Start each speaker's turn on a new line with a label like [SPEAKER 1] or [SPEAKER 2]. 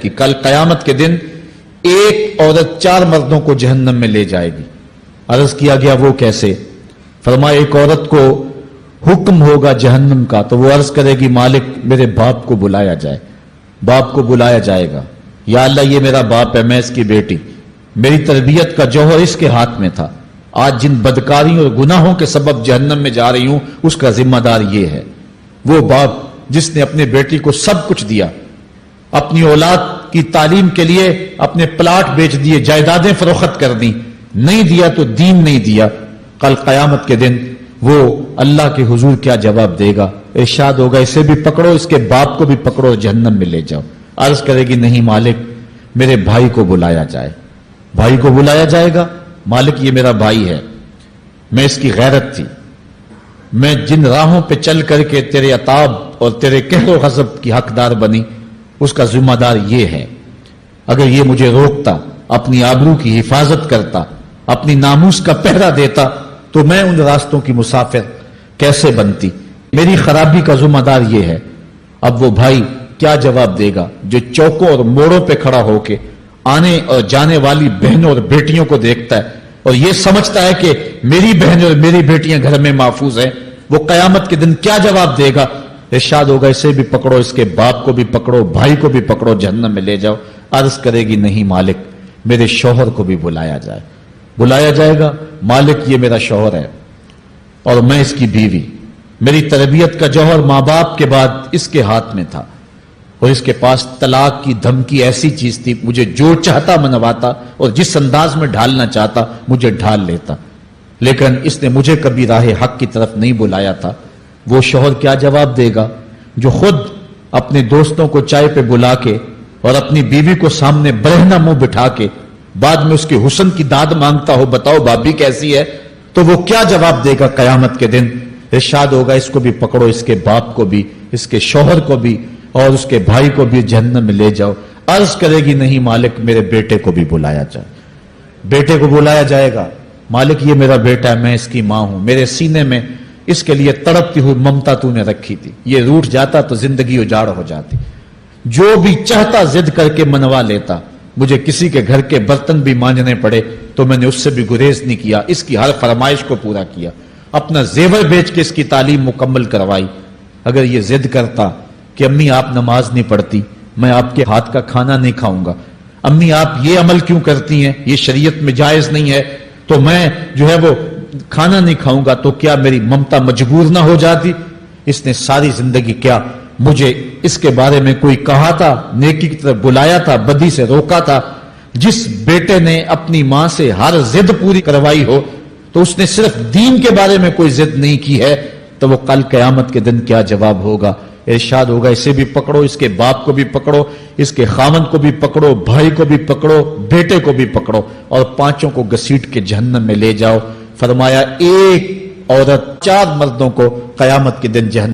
[SPEAKER 1] کہ کل قیامت کے دن ایک عورت 4 مردوں کو جہنم میں لے جائے گی۔ عرض کیا گیا وہ کیسے؟ فرمایا ایک عورت کو حکم ہوگا جہنم کا تو وہ عرض کرے گی مالک میرے باپ کو بلایا جائے، باپ کو بلایا جائے گا، یا اللہ یہ میرا باپ ہے، میں اس کی بیٹی، میری تربیت کا جوہر اس کے ہاتھ میں تھا، آج جن بدکاریوں اور گناہوں کے سبب جہنم میں جا رہی ہوں اس کا ذمہ دار یہ ہے۔ وہ باپ جس نے اپنے بیٹی کو سب کچھ دیا، اپنی اولاد کی تعلیم کے لیے اپنے پلاٹ بیچ دیے، جائیدادیں فروخت کر دی، نہیں دیا تو دین نہیں دیا، کل قیامت کے دن وہ اللہ کے حضور کیا جواب دے گا؟ ارشاد ہوگا اسے بھی پکڑو، اس کے باپ کو بھی پکڑو اور جہنم میں لے جاؤ۔ عرض کرے گی نہیں مالک میرے بھائی کو بلایا جائے، بھائی کو بلایا جائے گا، مالک یہ میرا بھائی ہے، میں اس کی غیرت تھی، میں جن راہوں پہ چل کر کے تیرے عتاب اور تیرے قہر و غضب کی حقدار بنی اس کا ذمہ دار یہ ہے، اگر یہ مجھے روکتا، اپنی آبرو کی حفاظت کرتا، اپنی ناموس کا پہرا دیتا تو میں ان راستوں کی مسافر کیسے بنتی؟ میری خرابی کا ذمہ دار یہ ہے۔ اب وہ بھائی کیا جواب دے گا جو چوکوں اور موڑوں پہ کھڑا ہو کے آنے اور جانے والی بہنوں اور بیٹیوں کو دیکھتا ہے اور یہ سمجھتا ہے کہ میری بہنیں اور میری بیٹیاں گھر میں محفوظ ہیں؟ وہ قیامت کے دن کیا جواب دے گا؟ ارشاد ہوگا اسے بھی پکڑو، اس کے باپ کو بھی پکڑو، بھائی کو بھی پکڑو، جہنم میں لے جاؤ۔ عرض کرے گی نہیں مالک میرے شوہر کو بھی بلایا جائے، بلایا جائے گا، مالک یہ میرا شوہر ہے اور میں اس کی بیوی، میری تربیت کا جوہر ماں باپ کے بعد اس کے ہاتھ میں تھا اور اس کے پاس طلاق کی دھمکی ایسی چیز تھی، مجھے جو چاہتا منواتا اور جس انداز میں ڈھالنا چاہتا مجھے ڈھال لیتا، لیکن اس نے مجھے کبھی راہ حق کی طرف نہیں بلایا تھا۔ وہ شوہر کیا جواب دے گا جو خود اپنے دوستوں کو چائے پہ بلا کے اور اپنی بیوی کو سامنے برہنہ منہ بٹھا کے بعد میں اس کے حسن کی داد مانگتا ہو، بتاؤ بھابی کیسی ہے؟ تو وہ کیا جواب دے گا قیامت کے دن؟ ارشاد ہوگا اس کو بھی پکڑو، اس کے باپ کو بھی، اس کے شوہر کو بھی اور اس کے بھائی کو بھی جہنم میں لے جاؤ۔ عرض کرے گی نہیں مالک میرے بیٹے کو بھی بلایا جائے، بیٹے کو بلایا جائے گا، مالک یہ میرا بیٹا ہے، میں اس کی ماں ہوں، میرے سینے میں اس کے لیے تڑپتی ہوئی ممتا تو نے رکھی تھی، یہ روٹ جاتا تو زندگی اجاڑ ہو جاتی، جو بھی چاہتا ضد کر کے منوا لیتا، مجھے کسی کے گھر کے برتن بھی مانجنے پڑے تو میں نے اس سے بھی گریز نہیں کیا، اس کی ہر فرمائش کو پورا کیا، اپنا زیور بیچ کے اس کی تعلیم مکمل کروائی۔ اگر یہ ضد کرتا کہ امی آپ نماز نہیں پڑھتی، میں آپ کے ہاتھ کا کھانا نہیں کھاؤں گا، امی آپ یہ عمل کیوں کرتی ہیں، یہ شریعت میں جائز نہیں ہے، تو میں جو ہے وہ کھانا نہیں کھاؤں گا، تو کیا میری ممتا مجبور نہ ہو جاتی؟ اس نے ساری زندگی کیا مجھے اس کے بارے میں کوئی کہا تھا، نیکی کی طرف بلایا تھا، بدی سے روکا تھا؟ جس بیٹے نے اپنی ماں سے ہر ضد پوری کروائی ہو تو اس نے صرف دین کے بارے میں کوئی ضد نہیں کی ہے، تو وہ کل قیامت کے دن کیا جواب ہوگا؟ ارشاد ہوگا اسے بھی پکڑو، اس کے باپ کو بھی پکڑو، اس کے خاوند کو بھی پکڑو، بھائی کو بھی پکڑو، بیٹے کو بھی پکڑو اور 5 کو گھسیٹ کے جہنم میں لے جاؤ۔ فرمایا ایک عورت 4 مردوں کو قیامت کے دن جہنم